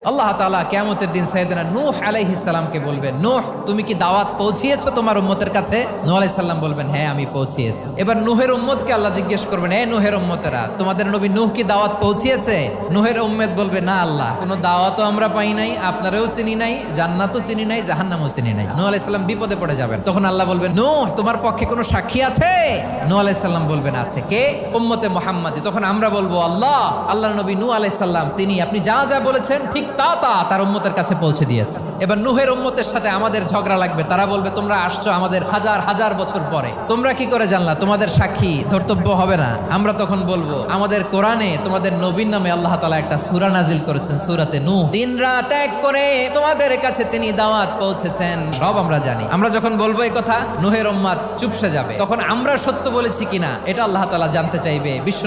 আল্লাহ তাআলা কিয়ামতের দিন সাইয়েদনা নূহ আলাইহিস সালামকে বলবেন, নূহ তুমি কি দাওয়াত পৌঁছিয়েছো তোমার উম্মতের কাছে? নূহ আলাইহিস সালাম বলবেন, হ্যাঁ আমি পৌঁছিয়েছি। এবার নূহের উম্মতকে আল্লাহ জিজ্ঞেস করবেন, হে নূহের উম্মতেরা, তোমাদের নবী নূহ কি দাওয়াত পৌঁছিয়েছে? নূহের উম্মত বলবে, না আল্লাহ, কোনো দাওয়াতও আমরা পাই নাই, আপনারাও চিনি নাই, জান্নাতও চিনি নাই, জাহান্নামও চিনি নাই। নূহ আলাইহিস সালাম বিপদে পড়ে যাবেন। তখন আল্লাহ বলবেন, নূহ তোমার পক্ষে কোনো সাক্ষী আছে? নূহ আলাইহিস সালাম বলবেন, আছে। কে? উম্মতে মুহাম্মাদি। তখন আমরা বলবো, আল্লাহর নবী নূহ আলাইহিস সালাম তিনি আপনি যা যা বলেছেন ঠিক তা তার উম্মতের কাছে পৌঁছে দিয়েছে। এবার নূহের উম্মতের সাথে আমাদের ঝগড়া লাগবে। তারা বলবে, তোমরা আসছো আমাদের হাজার হাজার বছর পরে, তোমরা কি করে জানলা? তোমাদের সাক্ষী ধর্তব্য হবে না? আমরা তখন বলবো, আমাদের কোরআনে তোমাদের নবীর নামে আল্লাহ তাআলা একটা সূরা নাজিল করেছেন, সূরাতে নূহ। দিন রাত এক করে তোমাদের কাছে তিনি দাওয়াত পৌঁছেছেন, সব আমরা জানি। আমরা যখন বলবো এই কথা, নূহের উম্মত চুপসে যাবে। তখন আমরা সত্য বলেছি কিনা এটা আল্লাহ তাআলা জানতে চাইবে। বিশ্ব